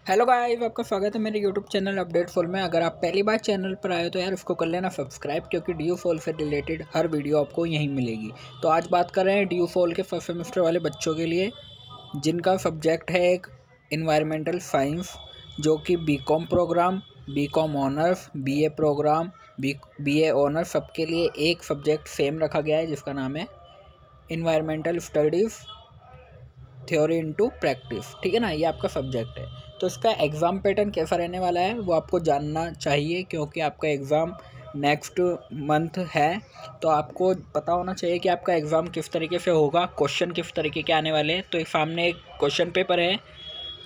Hello guys, आपका स्वागत है मेरे यूट्यूब चैनल अपडेट फॉल में। अगर आप पहली बार चैनल पर आए हो तो यार उसको कर लेना सब्सक्राइब, क्योंकि डी यू फॉल से रिलेटेड हर वीडियो आपको यहीं मिलेगी। तो आज बात कर रहे हैं डी यू फॉल के फर्स्ट सेमेस्टर वाले बच्चों के लिए, जिनका सब्जेक्ट है एक इन्वायरमेंटल साइंस, जो कि BCom programme, BCom honours, BA programme, BA honours सबके लिए एक सब्जेक्ट सेम रखा गया है, जिसका नाम है environmental studies theory into practice. ठीक है ना, ये आपका सब्जेक्ट है। तो इसका एग्ज़ाम पैटर्न कैसा रहने वाला है वो आपको जानना चाहिए, क्योंकि आपका एग्ज़ाम नेक्स्ट मंथ है। तो आपको पता होना चाहिए कि आपका एग्ज़ाम किस तरीके से होगा, क्वेश्चन किस तरीके के आने वाले हैं। तो सामने एक क्वेश्चन पेपर है,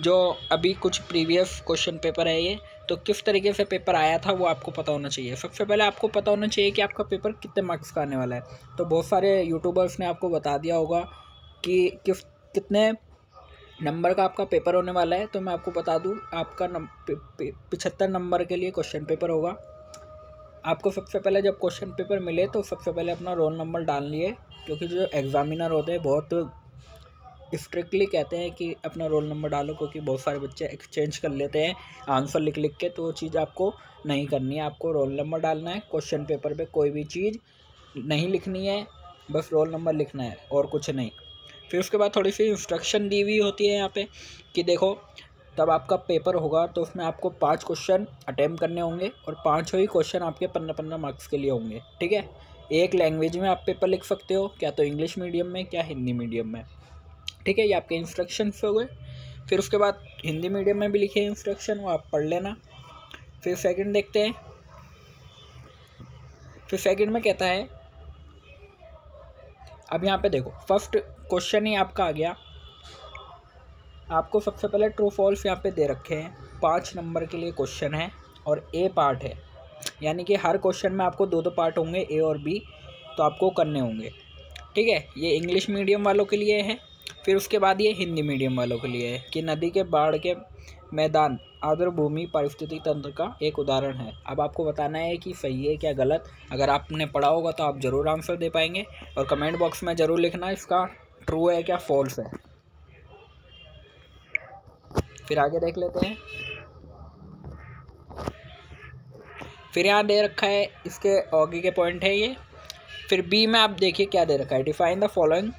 जो अभी कुछ प्रीवियस क्वेश्चन पेपर है ये, तो किस तरीके से पेपर आया था वो आपको पता होना चाहिए। सबसे पहले आपको पता होना चाहिए कि आपका पेपर कितने मार्क्स का आने वाला है। तो बहुत सारे यूट्यूबर्स ने आपको बता दिया होगा कि कितने नंबर का आपका पेपर होने वाला है। तो मैं आपको बता दूं, आपका 75 नंबर के लिए क्वेश्चन पेपर होगा। आपको सबसे पहले जब क्वेश्चन पेपर मिले तो सबसे पहले अपना रोल नंबर डाल लिए, क्योंकि जो एग्ज़ामिनर होते हैं बहुत स्ट्रिक्टली कहते हैं कि अपना रोल नंबर डालो, क्योंकि बहुत सारे बच्चे एक्सचेंज कर लेते हैं आंसर लिख के। तो वो चीज़ आपको नहीं करनी है, आपको रोल नंबर डालना है। क्वेश्चन पेपर पे कोई भी चीज़ नहीं लिखनी है, बस रोल नंबर लिखना है और कुछ नहीं। फिर उसके बाद थोड़ी सी इंस्ट्रक्शन दी हुई होती है यहाँ पे कि देखो, तब आपका पेपर होगा तो उसमें आपको 5 क्वेश्चन अटैम्प्ट करने होंगे, और 5 ही क्वेश्चन आपके 15-15 मार्क्स के लिए होंगे। ठीक है, एक लैंग्वेज में आप पेपर लिख सकते हो, क्या तो इंग्लिश मीडियम में, क्या हिंदी मीडियम में। ठीक है, ये आपके इंस्ट्रक्शंस हो गए। फिर उसके बाद हिंदी मीडियम में भी लिखे इंस्ट्रक्शन, वो आप पढ़ लेना। फिर सेकंड देखते हैं। फिर सेकंड में कहता है, अब यहाँ पे देखो फर्स्ट क्वेश्चन ही आपका आ गया। आपको सबसे पहले ट्रू फॉल्स यहाँ पे दे रखे हैं। 5 नंबर के लिए क्वेश्चन है और ए पार्ट है, यानी कि हर क्वेश्चन में आपको 2 पार्ट होंगे, ए और बी, तो आपको करने होंगे। ठीक है, ये इंग्लिश मीडियम वालों के लिए है। फिर उसके बाद ये हिंदी मीडियम वालों के लिए है कि नदी के बाढ़ के मैदान आर्द्र भूमि पारिस्थितिक तंत्र का एक उदाहरण है। अब आपको बताना है कि सही है क्या गलत। अगर आपने पढ़ा होगा तो आप ज़रूर आंसर दे पाएंगे, और कमेंट बॉक्स में ज़रूर लिखना इसका ट्रू है क्या फॉल्स है। फिर आगे देख लेते हैं। फिर यहाँ दे रखा है, इसके आगे के पॉइंट है ये। फिर बी में आप देखिए क्या दे रखा है, define the following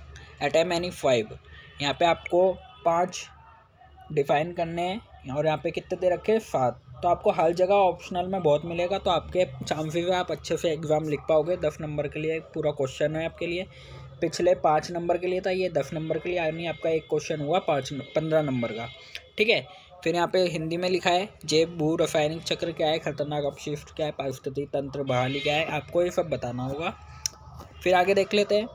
atom any 5। यहाँ पे आपको 5 डिफाइन करने हैं, और यहाँ पे कितने दे रखे हैं, 7। तो आपको हर जगह ऑप्शनल में बहुत मिलेगा, तो आपके चांसेस है आप अच्छे से एग्ज़ाम लिख पाओगे। 10 नंबर के लिए पूरा क्वेश्चन है आपके लिए। पिछले 5 नंबर के लिए था, ये 10 नंबर के लिए, यानी आपका एक क्वेश्चन हुआ 15 नंबर का। ठीक है, फिर यहाँ पे हिंदी में लिखा है, जैव भू रासायनिक चक्र क्या है, खतरनाक अपशिष्ट क्या है, पारिस्थितिक तंत्र बहाली क्या है, आपको ये सब बताना होगा। फिर आगे देख लेते हैं।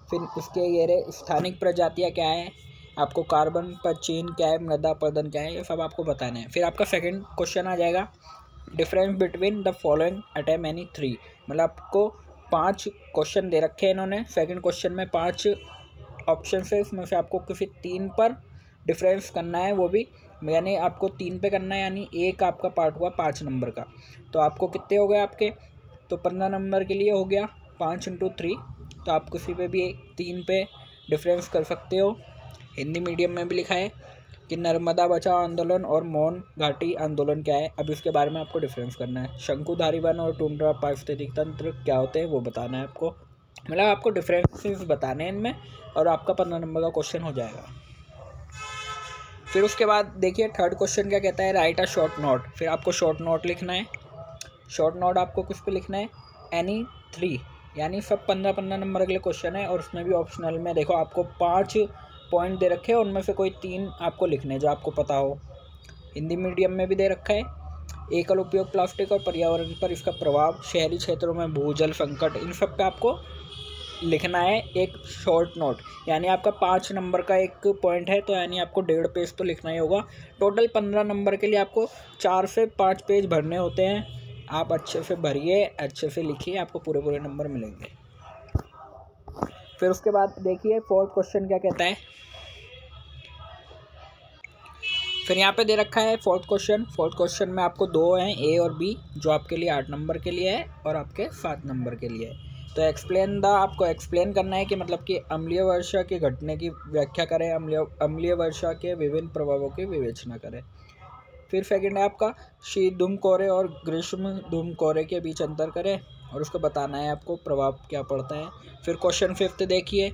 फिर इसके ये स्थानिक प्रजातियाँ क्या है, आपको कार्बन पदचिह्न क्या है, मृदा अपरदन क्या है, ये सब आपको बताना है। फिर आपका सेकंड क्वेश्चन आ जाएगा, difference between the following atom any 3। मतलब आपको 5 क्वेश्चन दे रखे हैं इन्होंने। सेकंड क्वेश्चन में 5 ऑप्शन है, उसमें से आपको किसी 3 पर डिफरेंस करना है, वो भी यानी आपको 3 पे करना है, यानी एक आपका पार्ट हुआ 5 नंबर का। तो आपको कितने हो गए आपके, तो 15 नंबर के लिए हो गया 5 × 3। तो आप किसी पे भी 3 पे डिफरेंस कर सकते हो। हिंदी मीडियम में भी लिखा है कि नर्मदा बचाओ आंदोलन और मौन घाटी आंदोलन क्या है, अब इसके बारे में आपको डिफरेंस करना है। शंकुधारी वन और टुंड्रा पारिस्थितिक तंत्र क्या होते हैं वो बताना है आपको। मतलब आपको डिफरेंसेस बताने हैं इनमें, और आपका 15 नंबर का क्वेश्चन हो जाएगा। फिर उसके बाद देखिए थर्ड क्वेश्चन क्या कहता है, राइट अ शॉर्ट नोट। फिर आपको शॉर्ट नोट लिखना है। शॉर्ट नोट आपको किस पे लिखना है, एनी 3, यानी सब 15-15 नंबर के लिए क्वेश्चन है, और उसमें भी ऑप्शनल में देखो आपको 5 पॉइंट दे रखे हैं, उनमें से कोई 3 आपको लिखने हैं जो आपको पता हो। हिंदी मीडियम में भी दे रखा है, एकल उपयोग प्लास्टिक और पर्यावरण पर इसका प्रभाव, शहरी क्षेत्रों में भूजल संकट, इन सब पे आपको लिखना है एक शॉर्ट नोट। यानी आपका 5 नंबर का एक पॉइंट है, तो यानी आपको 1.5 पेज तो लिखना ही होगा। टोटल 15 नंबर के लिए आपको 4 से 5 पेज भरने होते हैं। आप अच्छे से भरिए, अच्छे से लिखिए, आपको पूरे नंबर मिलेंगे। फिर उसके बाद देखिए फोर्थ क्वेश्चन क्या कहता है। फिर यहाँ पे दे रखा है फोर्थ क्वेश्चन। फोर्थ क्वेश्चन में आपको 2 हैं, ए और बी, जो आपके लिए 8 नंबर के लिए है और आपके 7 नंबर के लिए है। तो आपको एक्सप्लेन करना है कि मतलब कि अम्लीय वर्षा के घटने की व्याख्या करें, अम्लीय वर्षा के विभिन्न प्रभावों की विवेचना करें। फिर सेकंड है आपका शीत धूम कोहरे और ग्रीष्म धूम कोहरे के बीच अंतर करें और उसको बताना है आपको प्रभाव क्या पड़ता है। फिर क्वेश्चन 5 देखिए,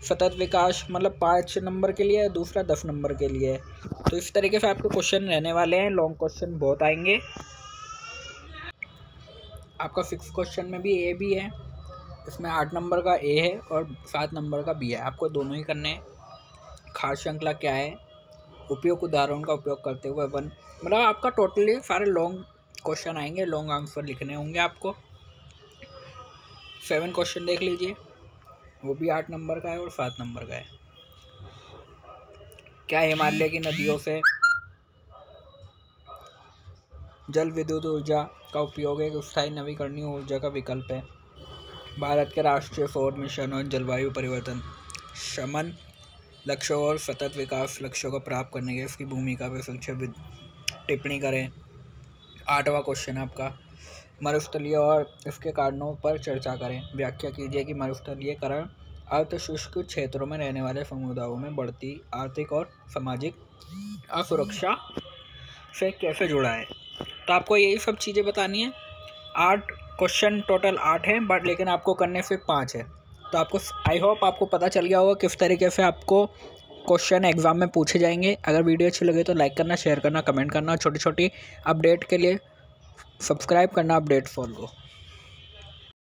सतत विकास मतलब 5 नंबर के लिए है, दूसरा 10 नंबर के लिए है। तो इस तरीके से आपके क्वेश्चन रहने वाले हैं, लॉन्ग क्वेश्चन बहुत आएंगे। आपका 6 क्वेश्चन में भी ए भी है, इसमें 8 नंबर का ए है और 7 नंबर का बी है, आपको दोनों ही करने हैं। खास श्रृंखला क्या है, उपयोग उदाहरण का उपयोग करते हुए वन, मतलब आपका टोटली सारे लॉन्ग क्वेश्चन आएंगे, लॉन्ग आंसर लिखने होंगे आपको। 7 क्वेश्चन देख लीजिए, वो भी 8 नंबर का है और 7 नंबर का है। क्या हिमालय की नदियों से जल विद्युत ऊर्जा का उपयोग एक स्थायी नवीकरणीय ऊर्जा का विकल्प है? भारत के राष्ट्रीय सौर मिशन और जलवायु परिवर्तन शमन लक्ष्यों और सतत विकास लक्ष्यों को प्राप्त करने के इसकी भूमिका पर संक्षिप्त टिप्पणी करें। 8वां क्वेश्चन आपका मरुस्थलीय और इसके कारणों पर चर्चा करें। व्याख्या कीजिए कि मरुस्थलीयकरण अर्धशुष्क क्षेत्रों में रहने वाले समुदायों में बढ़ती आर्थिक और सामाजिक असुरक्षा से कैसे जुड़ा है। तो आपको यही सब चीज़ें बतानी है। 8 क्वेश्चन टोटल 8 हैं, बट लेकिन आपको करने से 5 है। तो आपको आई होप आपको पता चल गया होगा किस तरीके से आपको क्वेश्चन एग्जाम में पूछे जाएंगे। अगर वीडियो अच्छी लगे तो लाइक करना, शेयर करना, कमेंट करना, छोटी छोटी अपडेट के लिए सब्सक्राइब करना, अपडेट फॉलो।